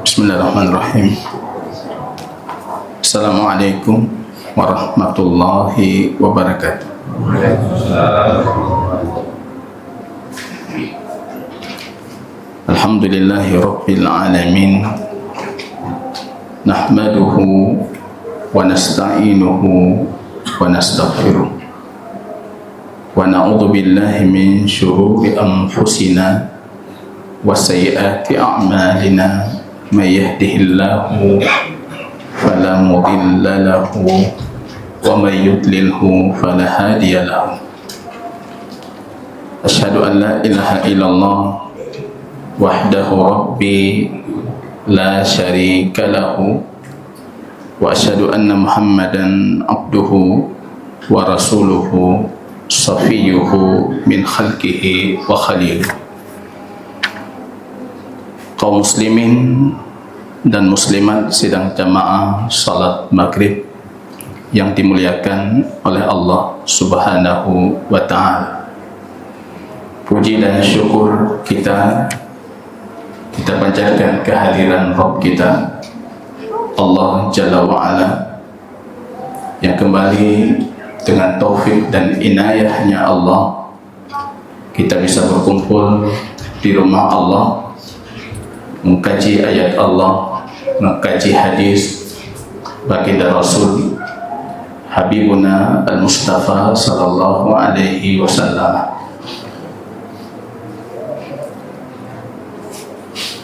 Bismillahirrahmanirrahim. Assalamualaikum warahmatullahi wabarakatuh. Alhamdulillahi rabbil alamin. Nahmaduhu wa nasta'inuhu wa nastaghfiruh. Wa na'udzu billahi min syururi anfusina wa sayyiati a'malina. May yahdihillahu fala mudilla lahu wa may yudlilhu fala hadiya lahu. Asyhadu an la ilaha illallah wahdahu rabbi la syarika lahu wa asyhadu anna Muhammadan abduhu wa rasuluhu safiyuhu min khalqihi wa khaliluh. Kaum muslimin dan muslimat sidang jamaah salat maghrib yang dimuliakan oleh Allah Subhanahu wa ta'ala. Puji dan syukur kita panjatkan kehadiran Rabb kita Allah Jalla wa'ala, yang kembali dengan taufik dan inayahnya Allah kita bisa berkumpul di rumah Allah, mengkaji ayat Allah, mengkaji hadis baginda Rasul Habibuna Al-Mustafa sallallahu alaihi wasallam.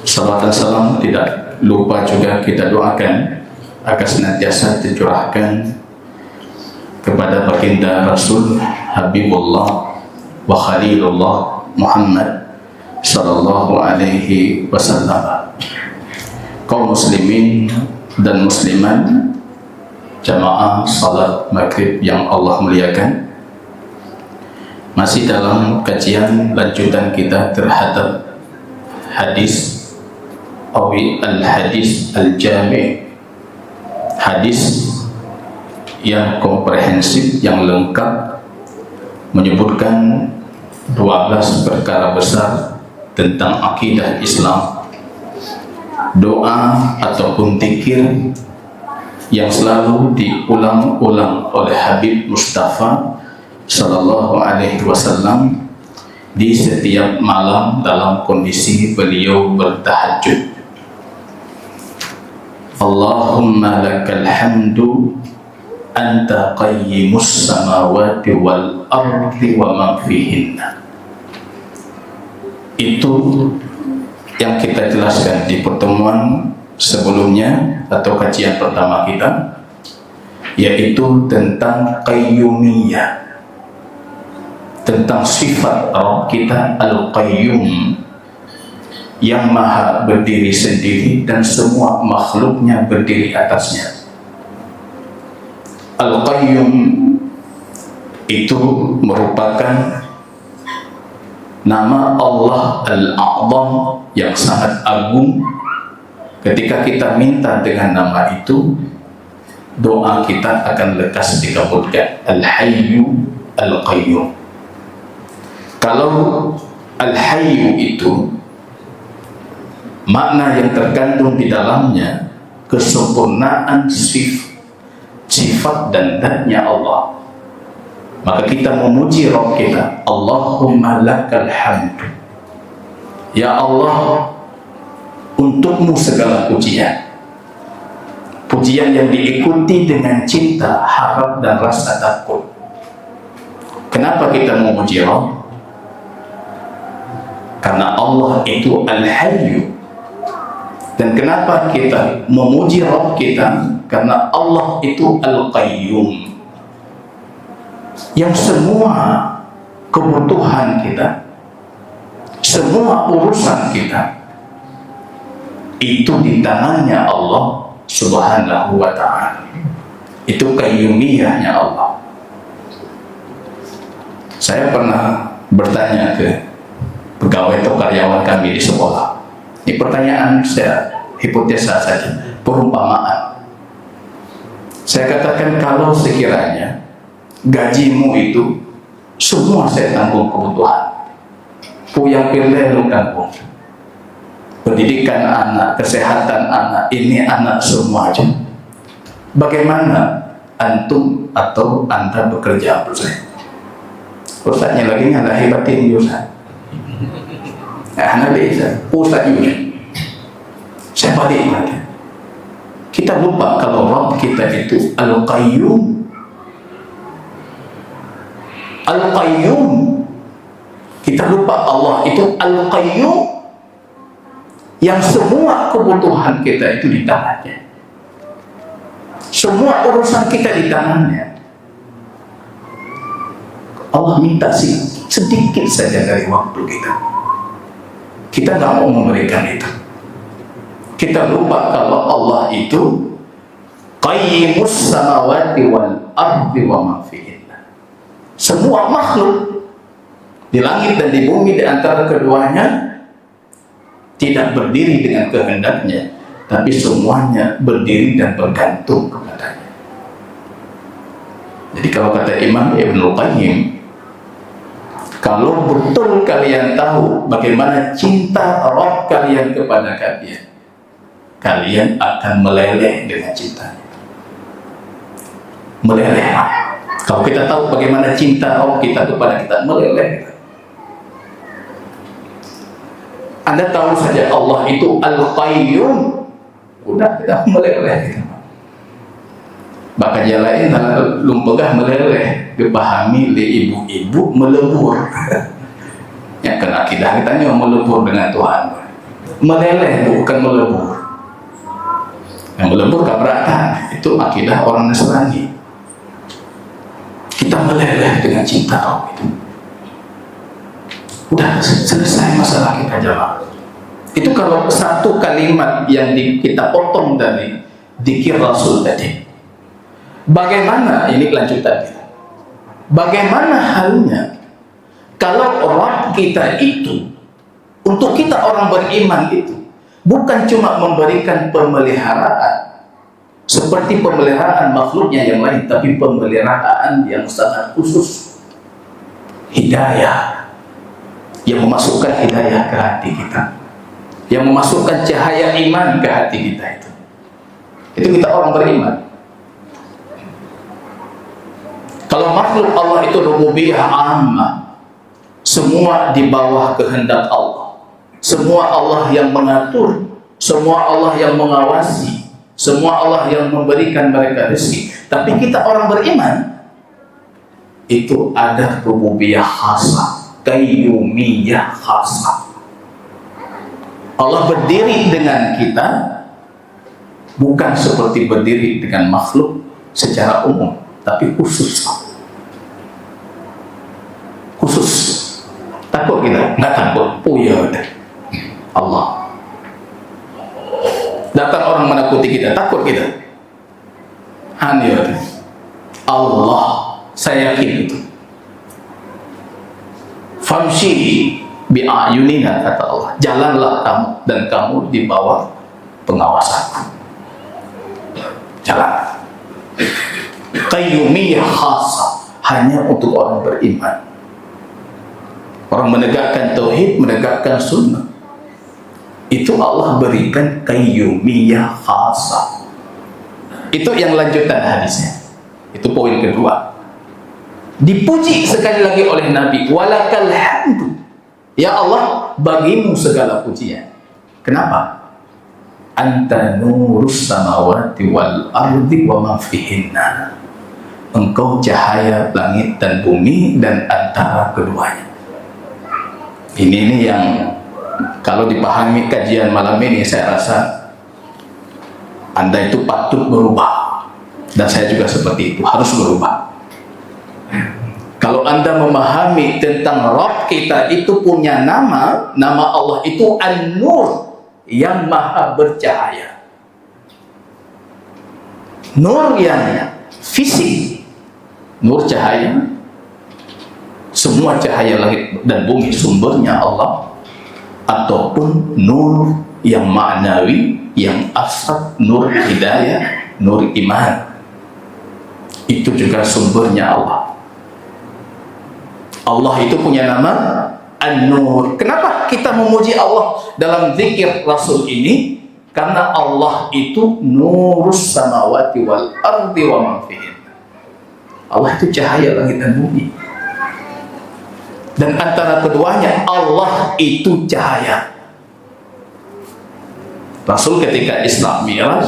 Salawat dan salam tidak lupa juga kita doakan agar senantiasa tercurahkan kepada baginda Rasul Habibullah wa Khalilullah Muhammad sallallahu alaihi wasallam. Kaum muslimin dan muslimat jamaah salat maghrib yang Allah muliakan, masih dalam kajian lanjutan kita terhadap hadis al-hadis al-jami', hadis yang komprehensif, yang lengkap, menyebutkan 12 perkara besar tentang akidah Islam, doa ataupun zikir yang selalu diulang-ulang oleh Habib Mustafa sallallahu alaihi wasallam di setiap malam dalam kondisi beliau bertahajud. Allahumma lakal hamdu anta qayyimus samawati wal ardi wa man fihinna. Itu yang kita jelaskan di pertemuan sebelumnya atau kajian pertama kita, yaitu tentang qayyumiyah, tentang sifat Rabb kita Al-Qayyum, yang maha berdiri sendiri dan semua makhluknya berdiri atasnya. Al-Qayyum itu merupakan nama Allah Al-A'zam yang sangat agung. Ketika kita minta dengan nama itu, doa kita akan lekas dikabulkan. Al-Hayyu Al-Qayyum. Kalau Al-Hayyu itu makna yang terkandung di dalamnya kesempurnaan sifat dan zatnya Allah, maka kita memuji Rabb kita, Allahumma lakal hamdu, ya Allah, untukmu segala pujian, pujian yang diikuti dengan cinta, harap dan rasa takut. Kenapa kita memuji Rabb? Karena Allah itu Al-Hayyu. Dan kenapa kita memuji Rabb kita? Karena Allah itu Al-Qayyum, yang semua kebutuhan kita, semua urusan kita itu di tangannya Allah Subhanahu wa ta'ala. Itu qayyumiyahnya Allah. Saya pernah bertanya ke pegawai atau karyawan kami di sekolah. Ini pertanyaan saya, hipotesa saja, perumpamaan. Saya katakan, kalau sekiranya gajimu itu semua saya tanggung kebutuhan, puyang pilih lu tanggung, pendidikan anak, kesehatan anak, ini anak semuanya. Bagaimana antum atau anda bekerja, Ustaz? Ustaznya lagi nggak hebatin Ustaz. Anda bisa, Ustaz juga. Saya balik lagi. Kita lupa kalau Rabb kita itu Al-Qayyum. Al-Qayyum. Kita lupa Allah itu Al-Qayyum, yang semua kebutuhan kita itu di tangannya. Semua urusan kita di tangannya. Allah minta sedikit saja dari waktu kita. Kita nggak mau memberikan itu. Kita lupa kalau Allah itu Qayyimus samawati wal ardi wa ma fihinna. Semua makhluk di langit dan di bumi, di antara keduanya, tidak berdiri dengan kehendaknya, tapi semuanya berdiri dan bergantung kepadanya. Jadi kalau kata Imam Ibnul Qayyim, kalau betul kalian tahu bagaimana cinta Rabb kalian kepada kalian, kalian akan meleleh dengan cintanya. Meleleh. Kalau kita tahu bagaimana cinta Rabb kita kepada kita, meleleh. Anda tahu saja Allah itu Al-Qayyum, udah kita meleleh. Bahkan yang lain lumpegah meleleh, dipahami oleh ibu-ibu melebur. Ya, kena akidah kita ini melebur dengan Tuhan. Meleleh bukan melebur. Yang melebur keberatan, itu akidah orang Nasrani. Kita meleleh dengan cinta Allah itu. Udah selesai masalah kita, jawab. Itu kalau satu kalimat yang kita potong dari dzikir Rasul tadi. Bagaimana ini kelanjutannya? Bagaimana halnya kalau Rabb kita itu, untuk kita orang beriman itu, bukan cuma memberikan pemeliharaan seperti pemeliharaan makhluknya yang lain, tapi pemeliharaan yang sangat khusus, hidayah, yang memasukkan hidayah ke hati kita, yang memasukkan cahaya iman ke hati kita itu kita orang beriman. Kalau makhluk Allah itu rububiyah ammah, semua di bawah kehendak Allah, semua Allah yang mengatur, semua Allah yang mengawasi, semua Allah yang memberikan mereka rezeki. Tapi kita orang beriman itu ada rububiyah khasah, qayyumiyah khasah. Allah berdiri dengan kita bukan seperti berdiri dengan makhluk secara umum, tapi khusus. Khusus. Takut kita? Nggak takut. Oh ya udah. Allah. Datang orang menakuti kita, takut kita? Hanya Allah. Saya yakin itu. Famshi bi'ayunina, kata Allah. Jalanlah kamu, dan kamu di bawah pengawasanku. Jalan. Qayyumiyah khasah, hanya untuk orang beriman. Orang menegakkan tauhid, menegakkan sunnah, itu Allah berikan qayyumiyah khasah. Itu yang lanjutan hadisnya. Itu poin kedua. Dipuji sekali lagi oleh Nabi, walakal hamdu, ya Allah, bagimu segala pujian. Kenapa? Anta nurus samawati wal ardi wa ma fihinna. Engkau cahaya langit dan bumi dan antara keduanya. Ini yang kalau dipahami kajian malam ini, saya rasa Anda itu patut berubah, dan saya juga seperti itu, harus berubah. Kalau Anda memahami tentang Rabb kita itu punya nama Allah itu An-Nur, yang maha bercahaya. Nur yang fisik, nur cahaya. Semua cahaya langit dan bumi sumbernya Allah, ataupun nur yang maknawi, yang asal, nur hidayah, nur iman, itu juga sumbernya Allah. Allah itu punya nama An-Nur. Kenapa kita memuji Allah dalam zikir Rasul ini? Karena Allah itu nurus samawati wal ardi wa man fihin. Allah itu cahaya langit dan bumi. Dan antara keduanya Allah itu cahaya. Rasul ketika Isra Mi'raj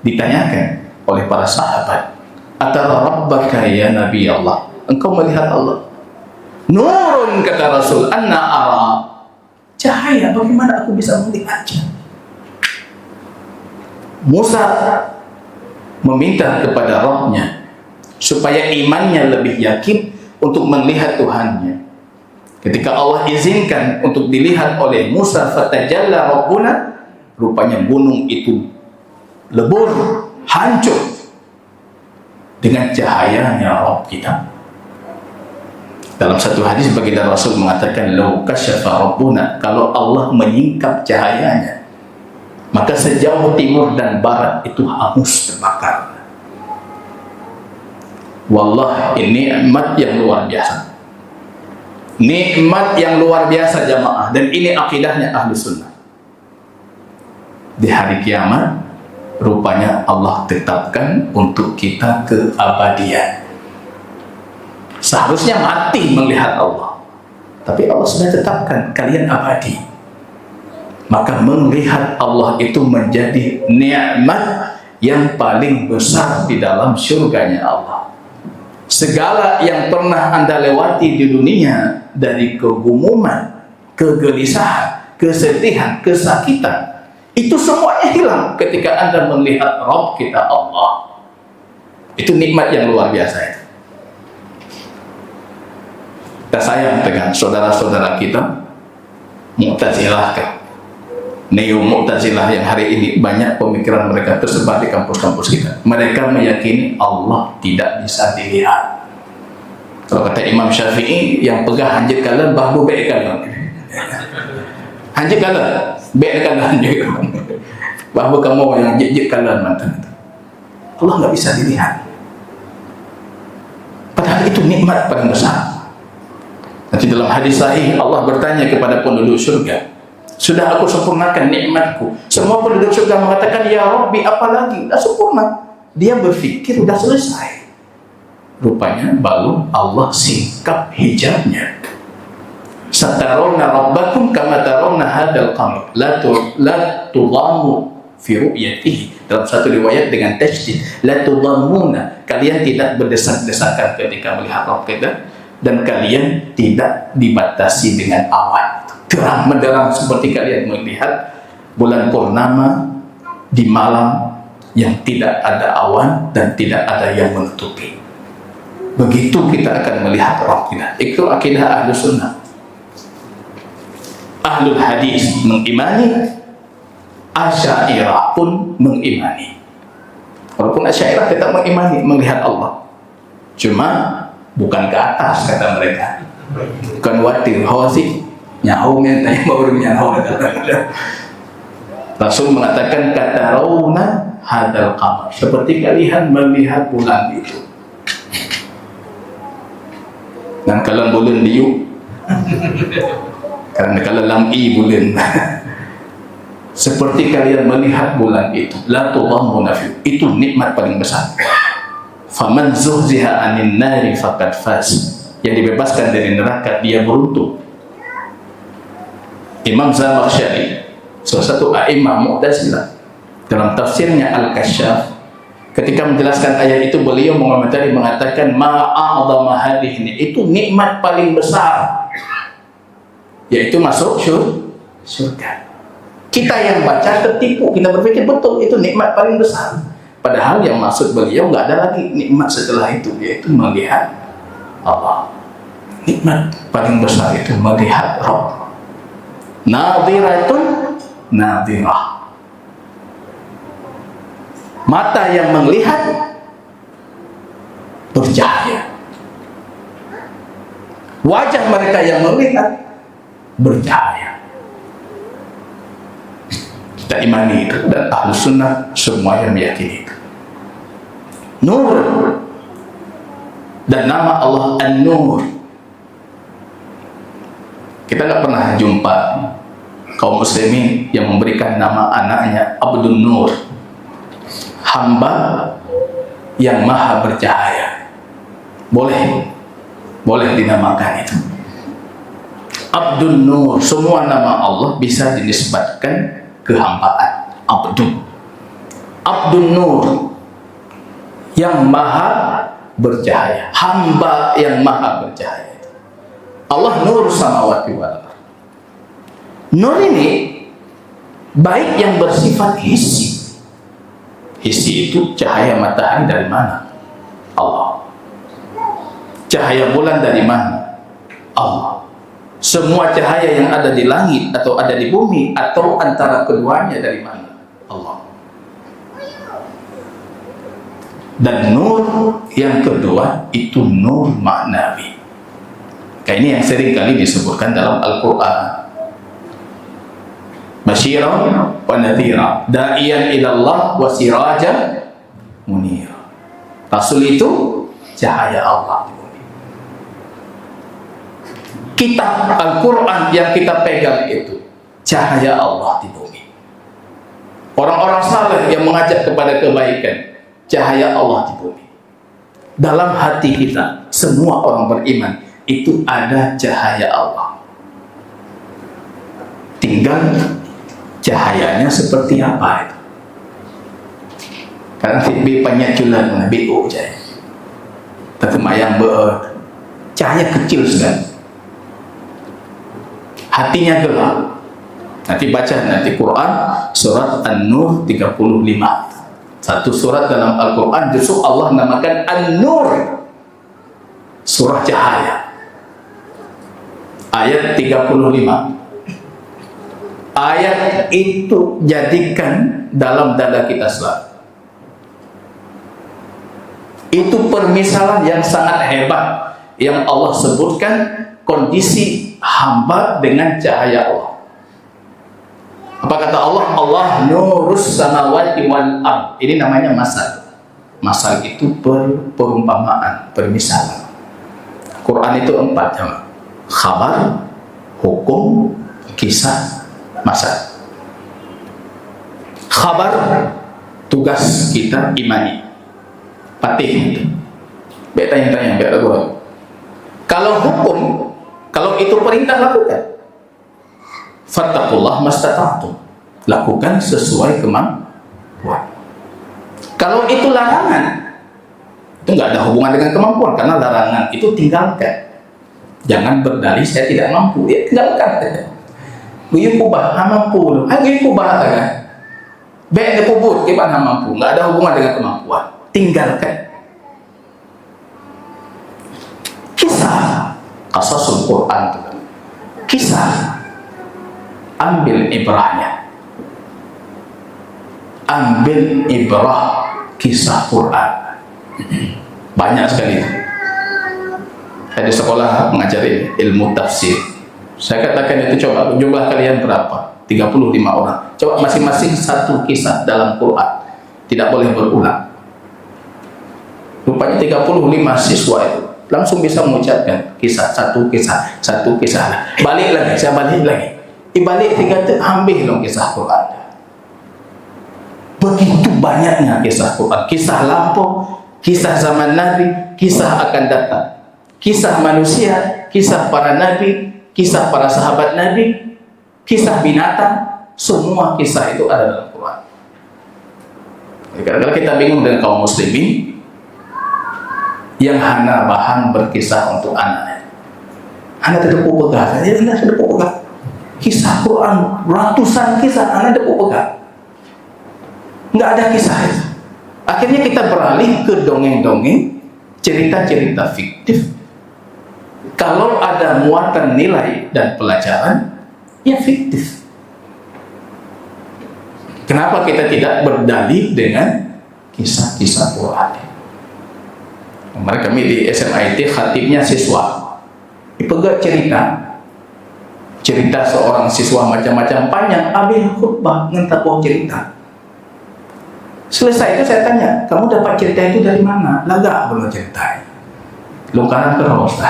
ditanyakan oleh para sahabat, "Atara rabbaka ya Nabi Allah?" Engkau melihat Allah? Nurun, kata Rasul, anna ara. Cahaya, bagaimana aku bisa melihatnya? Musa meminta kepada Rabbnya supaya imannya lebih yakin untuk melihat Tuhannya. Ketika Allah izinkan untuk dilihat oleh Musa, fatajalla rabbuna, rupanya gunung itu lebur, hancur dengan cahayanya Rabb kita. Dalam satu hadis baginda Rasul mengatakan, "Lau kasyafa rabbuna," kalau Allah menyingkap cahayanya, maka sejauh timur dan barat itu hangus terbakar. Wallah, ini nikmat yang luar biasa. Nikmat yang luar biasa jamaah, dan ini akidahnya ahli sunnah. Di hari kiamat rupanya Allah tetapkan untuk kita keabadian. Seharusnya mati melihat Allah, tapi Allah sudah tetapkan kalian abadi. Maka melihat Allah itu menjadi nikmat yang paling besar di dalam surganya Allah. Segala yang pernah Anda lewati di dunia, dari kegumuman, kegelisahan, kesedihan, kesakitan, itu semuanya hilang ketika Anda melihat Rabb kita Allah. Itu nikmat yang luar biasa itu. Kita sayang dengan saudara-saudara kita Mu'tazilah, Neo Mu'tazilah, yang hari ini banyak pemikiran mereka tersebar di kampus-kampus kita. Mereka meyakini Allah tidak bisa dilihat. Kalau kata Imam Syafi'i, yang pegah hanjit kalan bahbu be kalan. Hanjit kalan, be kalan juga. Bahbu kamu yang jijik kalan mantan. Allah nggak bisa dilihat. Padahal itu nikmat paling besar. Nanti dalam hadis sahih Allah bertanya kepada penduduk surga, "Sudah aku sempurnakan nikmatku?" Semua penduduk surga mengatakan, "Ya Rabbi, apalagi?" Sudah sempurna. Dia berpikir sudah selesai. Rupanya baru Allah singkap hijabnya. "Satarawna rabbakum kama tarawna hadal qamar la tudhammu fi ru'yatihi." Dalam satu riwayat dengan tasydid, "La tudhammuna." Kalian tidak berdesak-desakan ketika melihat Rabb kita, dan kalian tidak dibatasi dengan awan. Terang menderang seperti kalian melihat bulan purnama di malam yang tidak ada awan dan tidak ada yang menutupi. Begitu kita akan melihat Rabb kita. Itu akidah ahlu sunnah. Ahlul hadis mengimani, Asy'ariyah pun mengimani. Walaupun Asy'ariyah tetap mengimani melihat Allah, cuma bukan ke atas kata mereka, bukan watir hawasi nyahu mentanya baru nyahu. Rasul mengatakan, "Katarawna hadal qamar," seperti kalian melihat bulan itu. Dan kalian bulan diu, karena kalian lam'i bulan. Seperti kalian melihat bulan itu. La tudhammuna fi, itu nikmat paling besar. Faman zuhziha 'anil nari faqad faz. Yang dibebaskan dari neraka dia beruntung. Imam Zamakhsyari, salah satu a'imah Mu'tazilah, dalam tafsirnya Al-Kasyaf, ketika menjelaskan ayat itu beliau mengomentari mengatakan, "Ma'a'dhama hadhihi," itu nikmat paling besar, yaitu masuk surga. Kita yang baca tertipu, kita berpikir betul itu nikmat paling besar. Padahal yang maksud beliau nggak ada lagi nikmat setelah itu, yaitu melihat Allah. Nikmat paling besar itu melihat Rabb. Nadhiratun nadhirah. Mata yang melihat bercahaya. Wajah mereka yang melihat bercahaya. Kita imani itu, dan ahlu sunnah semua yang meyakini itu. Nur, dan nama Allah An-Nur. Kita nggak pernah jumpa kaum muslimin yang memberikan nama anaknya Abdun Nur, hamba yang maha bercahaya. Boleh dinamakan itu Abdun Nur. Semua nama Allah bisa dinisbatkan ke hambaan. Abdun Nur, yang maha bercahaya, hamba yang maha bercahaya. Allah nur samawati wal ardh. Nur ini baik yang bersifat hissi. Hissi itu cahaya matahari dari mana? Allah. Cahaya bulan dari mana? Allah. Semua cahaya yang ada di langit atau ada di bumi atau antara keduanya dari mana? Allah. Dan nur yang kedua itu nur maknawi. Kayak ini yang sering kali disebutkan dalam Al-Quran. Basyiran wa nadhira, da'iyan ilallah wa sirajan munira. Rasul itu cahaya Allah. Kitab Al-Quran yang kita pegang itu cahaya Allah di bumi. Orang-orang saleh yang mengajak kepada kebaikan, cahaya Allah di bumi. Dalam hati kita, semua orang beriman itu ada cahaya Allah. Tinggal cahayanya seperti apa itu. Karena bi penyaculan BO cahaya. Terkemayang cahaya kecil sekali. Hatinya gelap. Nanti baca nanti Quran surat An-Nur 35. Satu surat dalam Al-Quran justru Allah namakan An-Nur, surah cahaya. Ayat 35. Ayat itu jadikan dalam dada kita selalu. Itu permisalan yang sangat hebat yang Allah sebutkan kondisi hamba dengan cahaya Allah. Apa kata Allah? Allah nurus samawati wal ardh. Ini namanya masal. Masal itu perumpamaan, permisalan. Quran itu 4 jemaah. Khabar, hukum, kisah, masal. Khabar, tugas kita imani. Patih itu. Tanya-tanya, kalau hukum, kalau itu perintah, lakukan. Fattaqullah mastata'tum. Lakukan sesuai kemampuan. Kalau itu larangan, itu nggak ada hubungan dengan kemampuan, karena larangan itu tinggalkan. Jangan berdalih saya tidak mampu, ya tinggalkan. Gue kubah, mampu. Gue kubah kan? Baik kepubut, gimana mampu? Nggak ada hubungan dengan kemampuan. Tinggalkan. Kisah, qasasul Quran, kisah. Ambil ibrahnya, ambil ibrah kisah Quran. Banyak sekali. Saya di sekolah mengajari ilmu tafsir. Saya katakan itu, coba jumlah kalian berapa? 35 orang. Coba masing-masing satu kisah dalam Quran, tidak boleh berulang. Rupanya 35 siswa itu langsung bisa mengucapkan kisah, satu kisah. Balik lagi, saya balik lagi. Dibalik 3 tu ambil dong kisah Quran. Begitu banyaknya kisah Quran. Kisah lampau, kisah zaman Nabi, kisah akan datang, kisah manusia, kisah para nabi, kisah para sahabat Nabi, kisah binatang. Semua kisah itu ada dalam Quran. Kadang-kadang kita bingung dengan kaum muslimin yang hanya bahan berkisah untuk anaknya. Anak tidak pegang, dia tidak pegang. Kisah Quran, ratusan kisah, anak tidak pegang. Nggak ada kisah itu. Akhirnya kita beralih ke dongeng-dongeng, cerita-cerita fiktif. Kalau ada muatan nilai dan pelajaran, ya fiktif. Kenapa kita tidak berdalih dengan kisah-kisah Quran? Kemarin kami di SMIT, khatibnya siswa dipegang cerita seorang siswa macam-macam panjang, ambil khutbah ngentap cerita. Selesai itu saya tanya, kamu dapat cerita itu dari mana? Laga belum ceritain. longkaran terus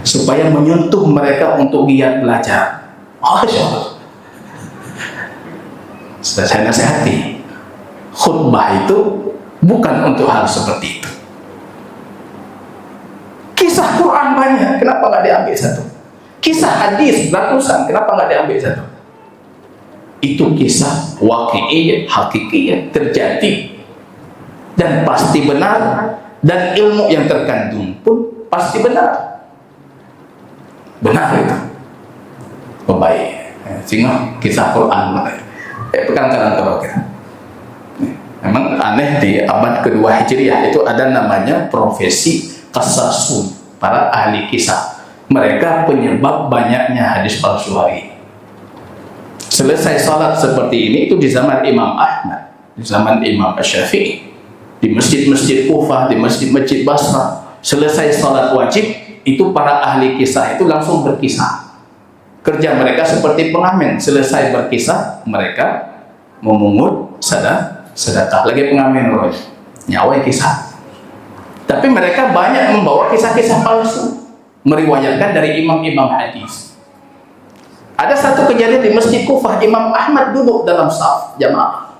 supaya menyentuh mereka untuk giat belajar. Saya nasihati, khutbah itu bukan untuk hal seperti itu. Kisah Quran banyak, kenapa nggak diambil satu? Kisah hadis ratusan, kenapa nggak diambil satu? Itu kisah waqi'iyah, hakikiyah, terjadi dan pasti benar, dan ilmu yang terkandung pun pasti benar. Benar itu. Oh, baik. Sehingga kisah Quran pekan-pekan kalau kita. Memang aneh, di abad kedua Hijriah itu ada namanya profesi qasasun, para ahli kisah. Mereka penyebab banyaknya hadis palsu hari. Selesai salat seperti ini itu di zaman Imam Ahmad, di zaman Imam Syafi'i, di masjid-masjid Kufah, di masjid-masjid Basrah, selesai salat wajib itu para ahli kisah itu langsung berkisah. Kerja mereka seperti pengamen, selesai berkisah mereka memungut sedekah, lagi pengamen roh, nyawa kisah. Tapi mereka banyak membawa kisah-kisah palsu, meriwayatkan dari imam-imam hadis. Ada satu kejadian di Masjid Kufah, Imam Ahmad duduk dalam saf jamaah.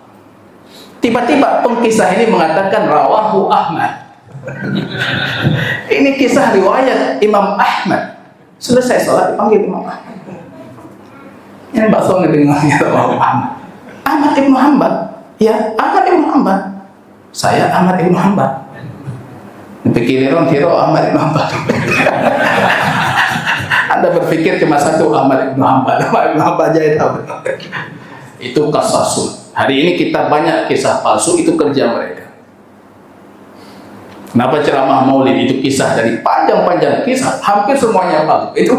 Tiba-tiba pengkisah ini mengatakan rawahu Ahmad. Ini kisah riwayat Imam Ahmad. Selesai salat dipanggil Imam Ahmad. Yang bakso ngedengarnya rawahu Ahmad. Ahmad Ibnu Hanbal. Ya, Ahmad Ibnu Hanbal. Saya Ahmad Ibnu Hanbal. Pikirin orang kira Ahmad Ibnu Hanbal. Anda berpikir cuma satu Ahmad Ibnu Hanbal. Ahmad Ibnu Hanbal aja tahu. Itu qasasun. Hari ini kita banyak kisah palsu, itu kerja mereka. Kenapa ceramah maulid itu kisah dari panjang-panjang kisah, hampir semuanya palsu. Itu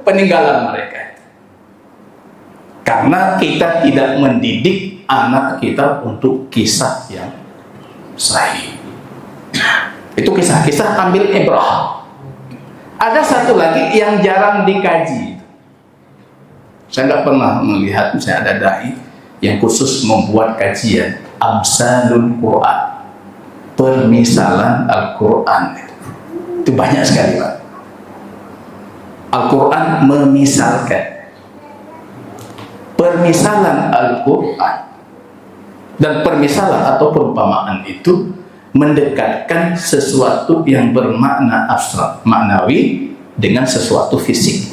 peninggalan mereka. Karena kita tidak mendidik anak kita untuk kisah yang sahih. Itu kisah-kisah ambil ibrah. Ada satu lagi yang jarang dikaji. Saya nggak pernah melihat, misalnya ada dai yang khusus membuat kajian Amsalul Quran, permisalan Al-Quran. Itu banyak sekali, Pak. Al-Quran memisalkan. Permisalan Al-Quran dan permisalan atau perumpamaan itu mendekatkan sesuatu yang bermakna abstrak, maknawi dengan sesuatu fisik.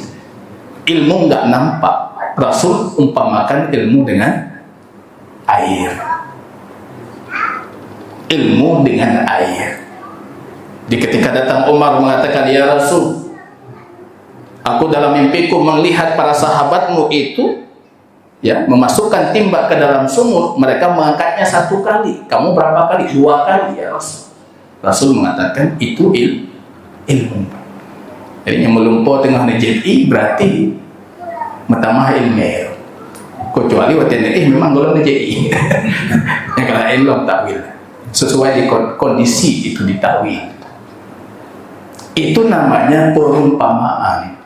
Ilmu nggak nampak. Rasul umpamakan ilmu dengan air. Ilmu dengan air. Di ketika datang Umar mengatakan, ya Rasul, aku dalam mimpiku melihat para sahabatmu itu ya memasukkan timba ke dalam sumur, mereka mengangkatnya 1 kali, kamu berapa kali? 2 kali ya Rasul. Rasul mengatakan itu ilmu. Jadi yang melumpur tengah NJI berarti metamah ilmu. Kecuali waktu NJI memang golong NJI. Yang kalau ilmu takwil sesuai di kondisi itu ditakwil. Itu namanya perumpamaan.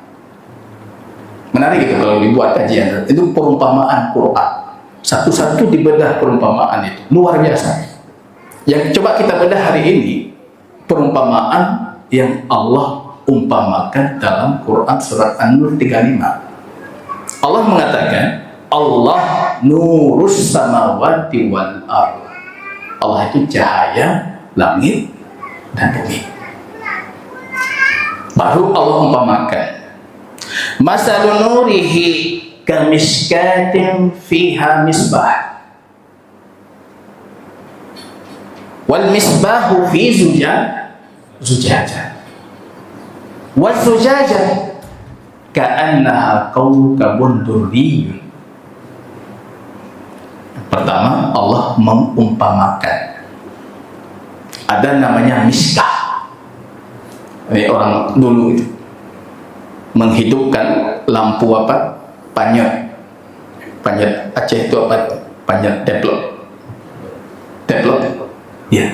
Menarik itu kalau dibuat kajian. Itu perumpamaan Quran. Satu-satu dibedah perumpamaan itu. Luar biasa. Yang coba kita bedah hari ini, perumpamaan yang Allah umpamakan dalam Quran surat An-Nur 35. Allah mengatakan, Allah nurus samawati wal ardh. Allah itu cahaya langit dan bumi. Baru Allah umpamakan, masalun nurihi kamiskatin fiha misbah wal misbahu fi zujajah wal zujajah ka'annaha kawkabun durriyun. Pertama, Allah mengumpamakan ada namanya miskah. Ini orang dulu itu menghidupkan lampu apa? Panyet Aceh itu apa? Panyet teplok. Ya.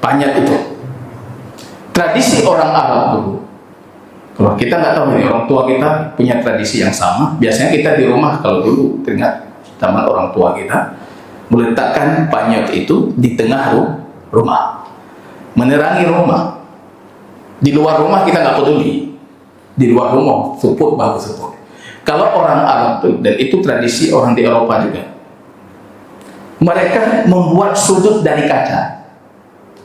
Panyet itu tradisi orang Arab dulu. Kalau kita nggak tahu ini, orang tua kita punya tradisi yang sama. Biasanya kita di rumah kalau dulu teringat zaman orang tua kita meletakkan panyet itu di tengah rumah, menerangi rumah. Di luar rumah kita nggak peduli. Di luar rumah, support bagus support. Kalau orang Arab tuh, dan itu tradisi orang di Eropa juga, mereka membuat sudut dari kaca,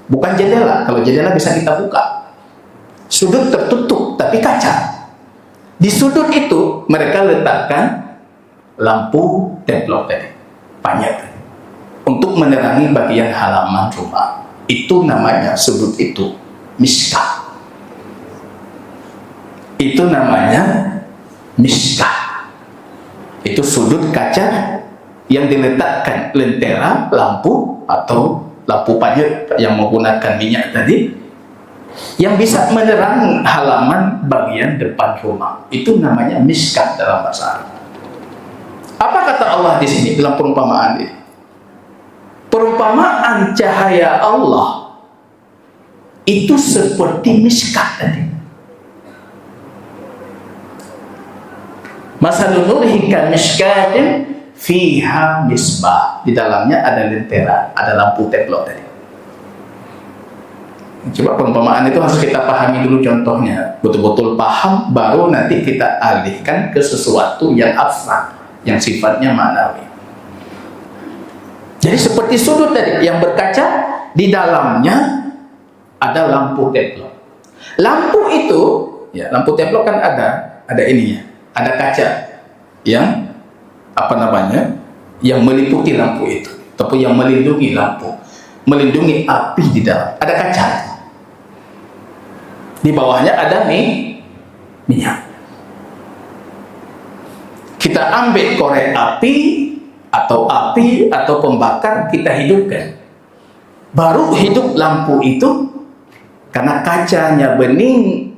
bukan jendela. Kalau jendela bisa kita buka, sudut tertutup tapi kaca. Di sudut itu mereka letakkan lampu teplok tadi, banyak, untuk menerangi bagian halaman rumah. Itu namanya sudut itu miskah. Itu namanya miskah. Itu sudut kaca yang diletakkan lentera lampu atau lampu pajak yang menggunakan minyak tadi, yang bisa menerangi halaman bagian depan rumah. Itu namanya miskah dalam bahasa Arab. Apa kata Allah di sini dalam perumpamaan ini? Perumpamaan cahaya Allah itu seperti miskah tadi. Masalun nurihi kamishkatin fiha misbah. Di dalamnya ada lentera, ada lampu teplok tadi. Coba perumpamaan itu harus kita pahami dulu contohnya. Betul-betul paham, baru nanti kita alihkan ke sesuatu yang abstrak, yang sifatnya maknawi. Jadi seperti sudut tadi yang berkaca, di dalamnya ada lampu teplok. Lampu itu, ya, lampu teplok kan ada ininya. Ada kaca yang yang meliputi lampu itu, ataupun yang melindungi lampu, melindungi api di dalam. Ada kaca. Di bawahnya ada minyak. Kita ambil korek api atau pembakar, kita hidupkan. Baru hidup lampu itu, karena kacanya bening,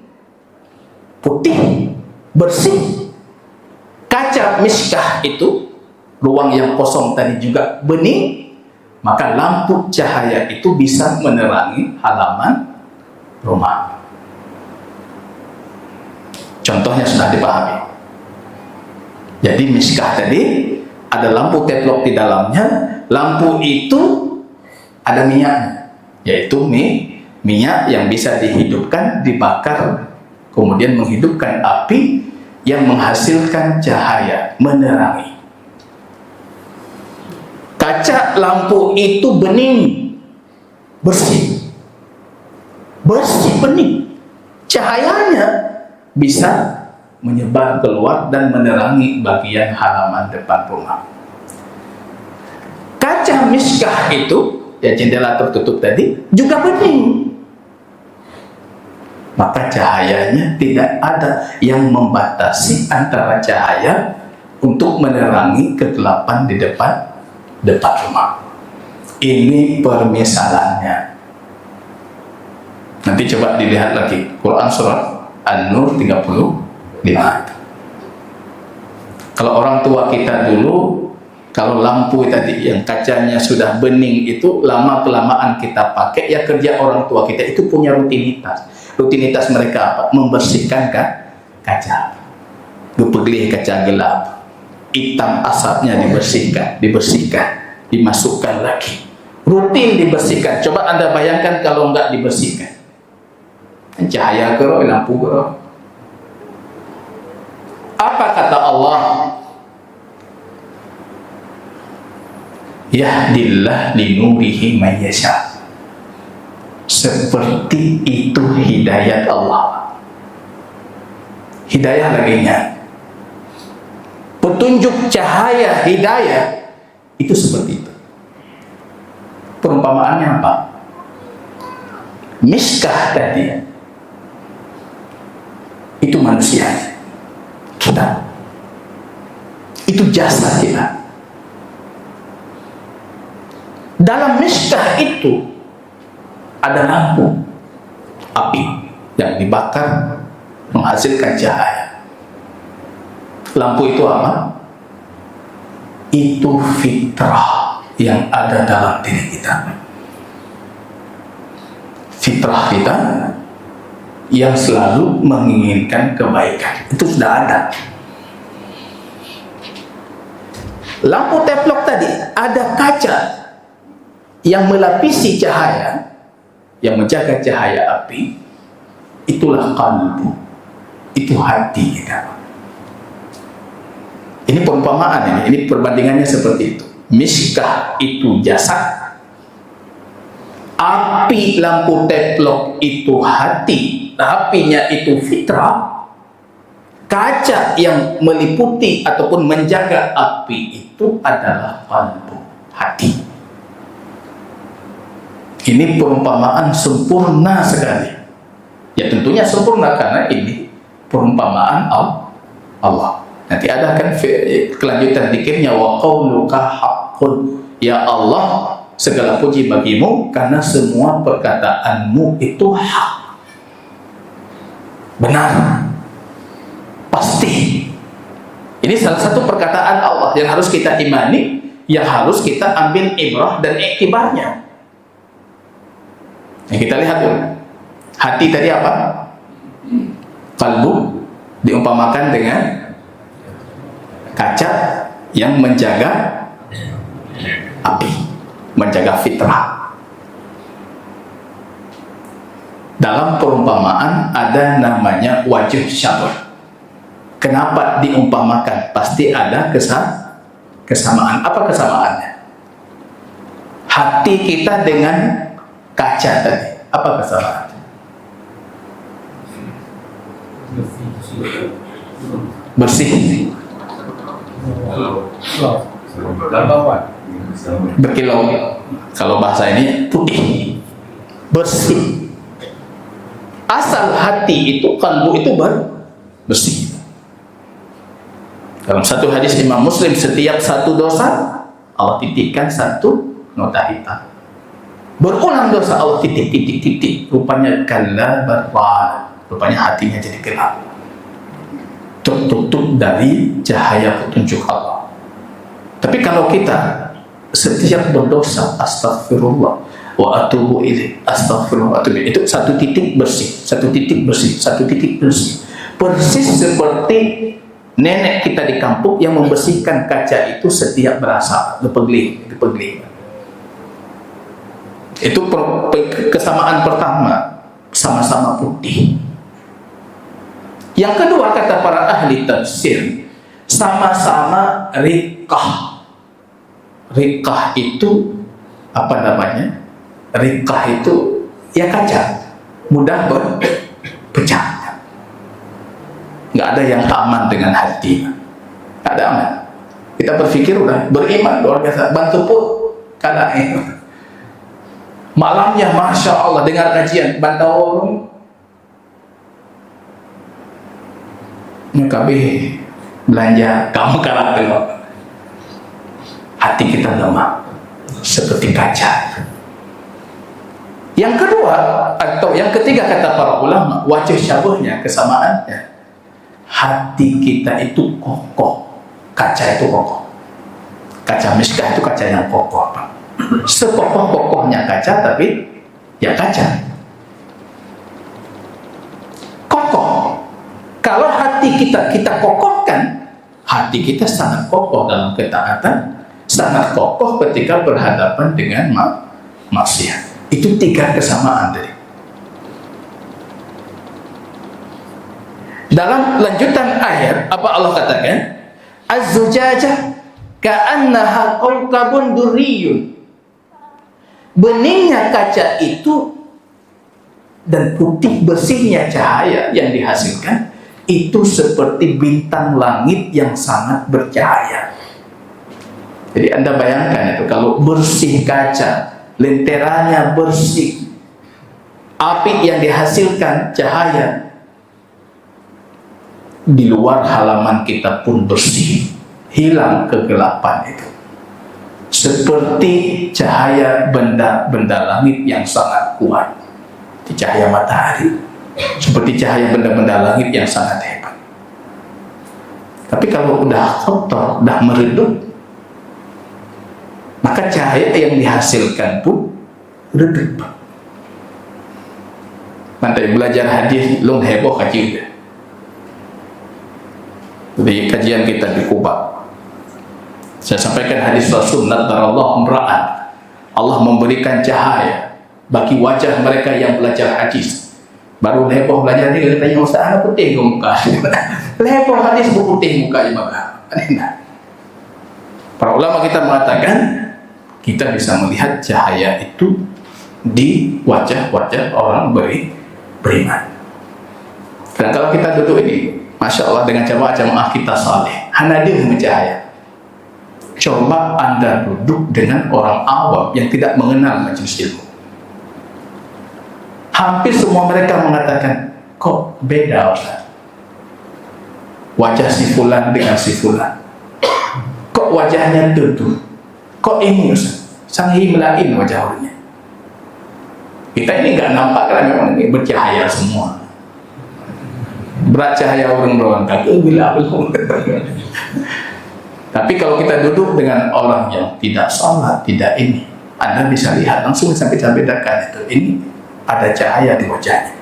putih, bersih. Kaca miskah itu, ruang yang kosong tadi juga bening, maka lampu cahaya itu bisa menerangi halaman rumah. Contohnya sudah dipahami. Jadi miskah tadi ada lampu teplok di dalamnya, lampu itu ada minyaknya, yaitu minyak yang bisa dihidupkan, dibakar, kemudian menghidupkan api yang menghasilkan cahaya, menerangi. Kaca lampu itu bening, bersih bening. Cahayanya bisa menyebar keluar dan menerangi bagian halaman depan rumah. Kaca miskah itu, ya jendela tertutup tadi, juga bening. Maka cahayanya tidak ada yang membatasi antara cahaya untuk menerangi kegelapan di depan rumah. Ini permisalannya. Nanti coba dilihat lagi Quran surat An-Nur 35. Kalau orang tua kita dulu, kalau lampu tadi yang kacanya sudah bening itu, lama kelamaan kita pakai, ya kerja orang tua kita itu punya rutinitas. Rutinitas mereka apa? Membersihkan kaca. Dupegli kaca gelap, hitam asapnya dibersihkan, dimasukkan lagi. Rutin dibersihkan. Coba Anda bayangkan kalau enggak dibersihkan. Cahaya kero, lampu kero. Apa kata Allah? Yahdillah linurihi man yasha. Seperti itu hidayat Allah. Hidayah laginya, petunjuk cahaya hidayah itu seperti itu. Perumpamaannya apa? Miskah tadi itu manusia kita, itu jasa kita. Dalam miskah itu ada lampu api yang dibakar menghasilkan cahaya. Lampu itu apa? Itu fitrah yang ada dalam diri kita. Fitrah kita yang selalu menginginkan kebaikan, itu sudah ada. Lampu teplok tadi ada kaca yang melapisi cahaya, yang menjaga cahaya api, itulah qalbu, itu hati kita. Ini perumpamaan ini perbandingannya seperti itu. Miskah itu jasad, api lampu teplok itu hati, apinya itu fitrah, kaca yang meliputi ataupun menjaga api itu adalah qalbu, hati. Ini perumpamaan sempurna sekali. Ya tentunya sempurna karena ini perumpamaan Allah. Nanti ada kan kelanjutan zikirnya, wa qauluka haqqun, ya Allah segala puji bagimu karena semua perkataanmu itu hak, benar, pasti. Ini salah satu perkataan Allah yang harus kita imani, yang harus kita ambil ibrah dan iktibarnya. Yang kita lihat dulu, hati tadi apa? Kalbu diumpamakan dengan kaca yang menjaga api, menjaga fitrah. Dalam perumpamaan ada namanya wajh syabah. Kenapa diumpamakan? Pasti ada kesamaan. Apa kesamaannya? Hati kita dengan kaca tadi, apa kesamaannya? Bersih, berkilau. Kalau bahasa ini putih, bersih. Asal hati itu, kalbu itu bersih. Dalam satu hadis Imam Muslim, setiap satu dosa Allah titikkan satu nota hitam. Berulang dosa Allah titik. Rupanya kalla barwal, rupanya hatinya jadi gelap. Tertutup dari cahaya petunjuk Allah. Tapi kalau kita setiap berdosa astagfirullah wa atubu ilaih, astagfirullah wa atubu ilaih, itu satu titik bersih, satu titik bersih, satu titik bersih. Persis seperti nenek kita di kampung yang membersihkan kaca itu setiap berasa dipegling. Itu kesamaan pertama, sama-sama putih. Yang kedua, kata para ahli tafsir, sama-sama riqah. Riqah itu apa namanya? Riqah itu ya kaca, mudah berpecah. Nggak ada yang aman dengan hati, nggak ada aman. Kita berpikir udah beriman luar biasa, bantu pun karena malamnya masya Allah dengar kajian bantau orang KB belanja kamu kalah tengok, hati kita lemah seperti kaca. Yang kedua atau yang ketiga kata para ulama, wajah syabahnya, kesamaannya, hati kita itu kokoh, kaca itu kokoh. Kaca miskah itu kaca yang kokoh, Pak. Sekokoh-kokohnya kaca, tapi ya kaca kokoh. Kalau hati kita kokohkan, hati kita sangat kokoh dalam ketaatan, sangat kokoh ketika berhadapan dengan maksiat. Itu tiga kesamaan tadi. Dalam lanjutan ayat, apa Allah katakan? Az-zujajah ka'annaha kawkabun durriyun. Beningnya kaca itu dan putih bersihnya cahaya yang dihasilkan itu seperti bintang langit yang sangat bercahaya. Jadi Anda bayangkan itu, kalau bersih kaca, lenteranya bersih, api yang dihasilkan cahaya, di luar halaman kita pun bersih, hilang kegelapan itu. Seperti cahaya benda-benda langit yang sangat kuat, di cahaya matahari, seperti cahaya benda-benda langit yang sangat hebat. Tapi kalau udah kotor, udah meredup, maka cahaya yang dihasilkan pun redup. Nanti belajar hadis long heboh kaji. Di kajian kita di Kuba, saya sampaikan hadis Rasul, nadarallahu imra'an, Allah memberikan cahaya bagi wajah mereka yang belajar hadis. Baru heboh belajar dia tanya, Ustaz, ada putih ke muka? Heboh hadis putih mukanya maka. Para ulama kita mengatakan kita bisa melihat cahaya itu di wajah-wajah orang beriman. Dan kalau kita duduk ini, Masya Allah, dengan jamaah kita saleh, hanadir cahaya. Coba Anda duduk dengan orang awam yang tidak mengenal majelis ilmu. Hampir semua mereka mengatakan, kok beda Ustaz? Wajah si fulan dengan si fulan. Kok wajahnya tutup? Kok ini Ustaz? Sangi melain wajah orangnya. Kita ini gak nampak karena memang ini bercahaya semua. Berat cahaya orang kagak bila belum. Tapi kalau kita duduk dengan orang yang tidak sholat, tidak ini, Anda bisa lihat langsung sampai bedakan itu. Ini ada cahaya di wajahnya.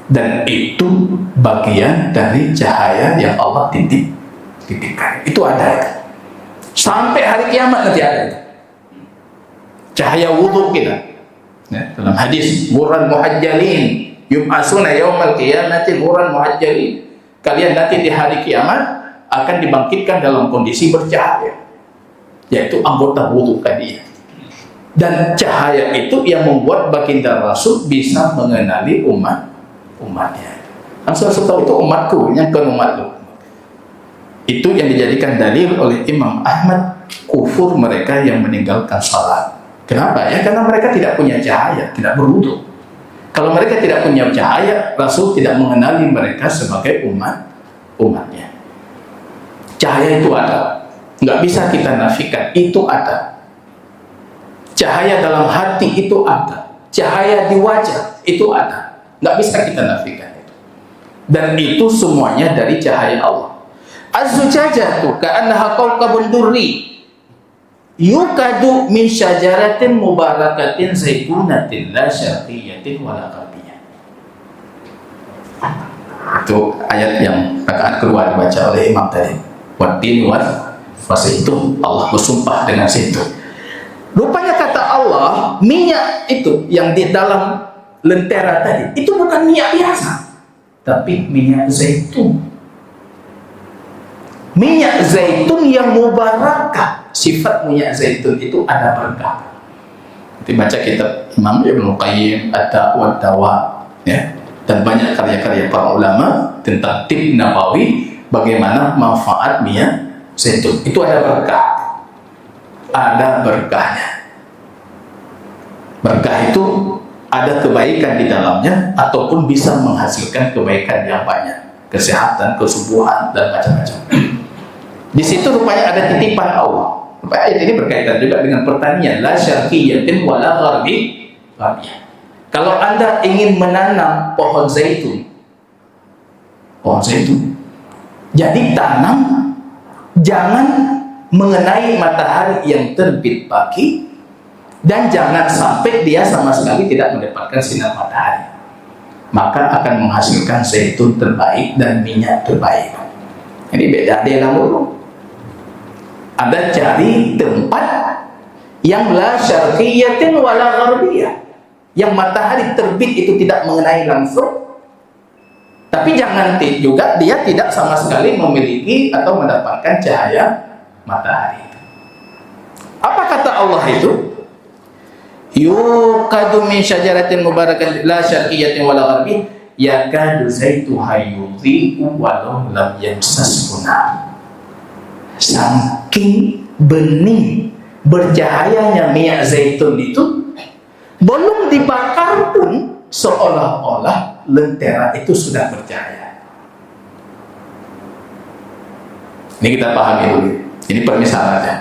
Dan itu bagian dari cahaya yang Allah titipkan. Itu ada itu. Sampai hari kiamat nanti ada itu. Cahaya wudhu kita. Ya, dalam hadis, Ghurran muhajjalin yub'asuna yaumal qiyamati ghurran muhajjalin. Kalian nanti di hari kiamat akan dibangkitkan dalam kondisi bercahaya, yaitu anggota wudhu tadi. Dan cahaya itu yang membuat baginda Rasul bisa mengenali umatnya. Langsung tahu itu umatku, yang kan umatku. Itu yang dijadikan dalil oleh Imam Ahmad, kufur mereka yang meninggalkan salat. Kenapa? Ya karena mereka tidak punya cahaya, tidak berwudu. Kalau mereka tidak punya cahaya, Rasul tidak mengenali mereka sebagai umatnya. Cahaya itu ada, nggak bisa kita nafikan, itu ada. Cahaya dalam hati itu ada, cahaya di wajah itu ada, nggak bisa kita nafikan itu. Dan itu semuanya dari cahaya Allah. Az-zujajatu ka'annaha kawkabun durri yukadu min syajaratin mubarakatin zaitunatin la syarqiyatin wala gharbiyah. Itu ayat yang rakaat kedua dibaca oleh imam tadi. Wattini wazaitun, Allah bersumpah dengan zaitun. Rupanya kata Allah, minyak itu yang di dalam lentera tadi itu bukan minyak biasa, tapi minyak zaitun. Minyak zaitun yang mubarakah. Sifat minyak zaitun itu ada berkah. Dibaca kitab Imam Ibnu Qayyim Ad-Dawa Dawa, ya, dan banyak karya-karya para ulama tentang tib nabawi bagaimana manfaat minyak zaitun. Itu ada berkah. Ada berkahnya. Berkah itu ada kebaikan di dalamnya ataupun bisa menghasilkan kebaikan yang banyak, kesehatan, kesubuhan dan macam-macam. Di situ rupanya ada titipan Allah. Rupanya ayat ini berkaitan juga dengan pertanian, la syarqiyatin wala gharbiyah. Kalau Anda ingin menanam pohon zaitun, jadi tanam jangan mengenai matahari yang terbit pagi, dan jangan sampai dia sama sekali tidak mendapatkan sinar matahari, maka akan menghasilkan zaitun terbaik dan minyak terbaik. Ini beda dia dulu. Anda cari tempat yang la syarqiyatin wala gharbiyah, yang matahari terbit itu tidak mengenai langsung, tapi jangan juga dia tidak sama sekali memiliki atau mendapatkan cahaya matahari. Apa kata Allah itu? Yukadu min syajaratin mubarakatin la syarqiyatin wala gharbiyah yakadu zaituha yudhi'u walau lam yamsashu nar. Saking bening bercahayanya minyak zaitun itu, belum dibakar pun seolah-olah lentera itu sudah bercahaya. Ini kita pahami dulu. Ini permisalannya.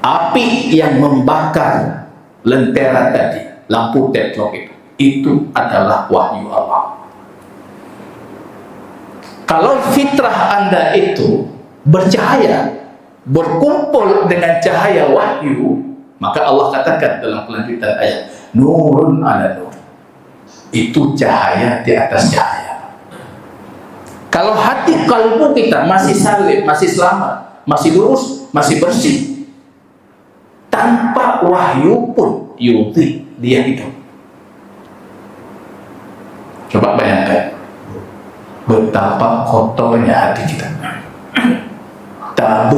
Api yang membakar lentera tadi, lampu teplok itu adalah wahyu Allah. Kalau fitrah Anda itu bercahaya, berkumpul dengan cahaya wahyu, maka Allah katakan dalam kelanjutan ayat, nurun ala nur. Itu cahaya di atas cahaya. Kalau hati kalbu kita masih salim, masih selamat, masih lurus, masih bersih, tanpa wahyu pun yudhi, dia hidup. Coba bayangkan betapa kotornya hati kita. Tak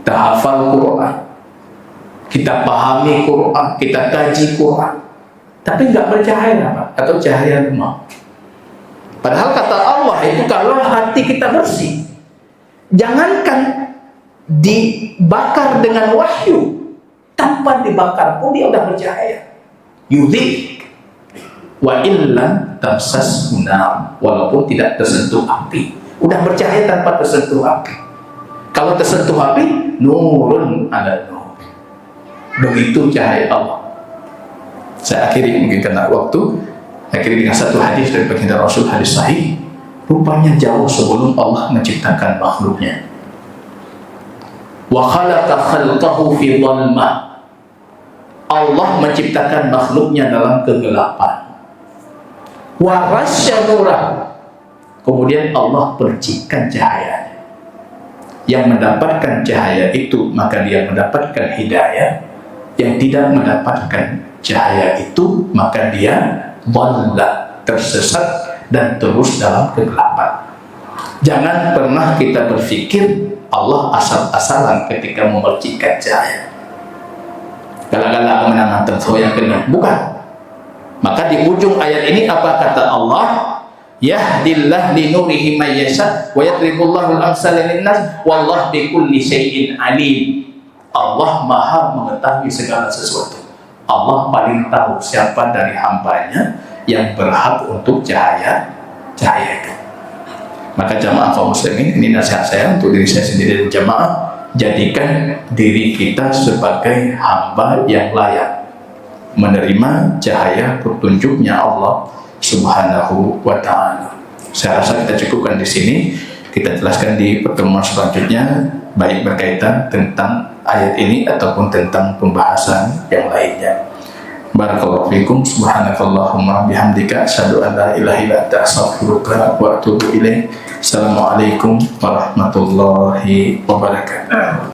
hafal Quran, kita pahami Quran, kita kaji Quran, tapi nggak bercahaya Pak, atau cahaya lemah. Padahal kata Allah itu kalau hati kita bersih, jangankan dibakar dengan wahyu, tanpa dibakar pun dia udah bercahaya. Yudhik wa illam tamsas nar, walaupun tidak tersentuh api, udah bercahaya tanpa tersentuh api. Kalau tersentuh api, nurun ala nur. Begitu cahaya Allah. Saya akhiri mungkin karena waktu, akhiri dengan satu hadis dari baginda Rasul, hadis sahih. Rupanya jauh sebelum Allah menciptakan makhluknya. Wa khalaqa khalqahu fi dhalmah. Allah menciptakan makhluknya dalam kegelapan. Wa rasya nurah. Kemudian Allah percikan cahayanya. Yang mendapatkan cahaya itu maka dia mendapatkan hidayah. Yang tidak mendapatkan cahaya itu maka dia dhalla, tersesat dan terus dalam kegelapan. Jangan pernah kita berpikir Allah asal-asalan ketika memercikan cahaya. Gala-gala menanam tentu yang kena, bukan. Maka di ujung ayat ini apa kata Allah? Yahdillah li nurihi may yasha wa yadribullahu al-amsala lin-nas wallahu bikulli syai'in alim. Allah Maha mengetahui segala sesuatu. Allah paling tahu siapa dari hambanya yang berhak untuk cahaya itu. Maka jamaah kaum muslimin, ini nasihat saya untuk diri saya sendiri dan jamaah, jadikan diri kita sebagai hamba yang layak menerima cahaya petunjuknya Allah Subhanahu wa ta'ala. Saya rasa kita cukupkan di sini. Kita jelaskan di pertemuan selanjutnya, baik berkaitan tentang ayat ini ataupun tentang pembahasan yang lainnya. Barakallahu fikum, subhanakallahumma bihamdika, asyhadu an la ilaha illa anta, astaghfiruka wa atubu ilaik. Assalamualaikum warahmatullahi wabarakatuh.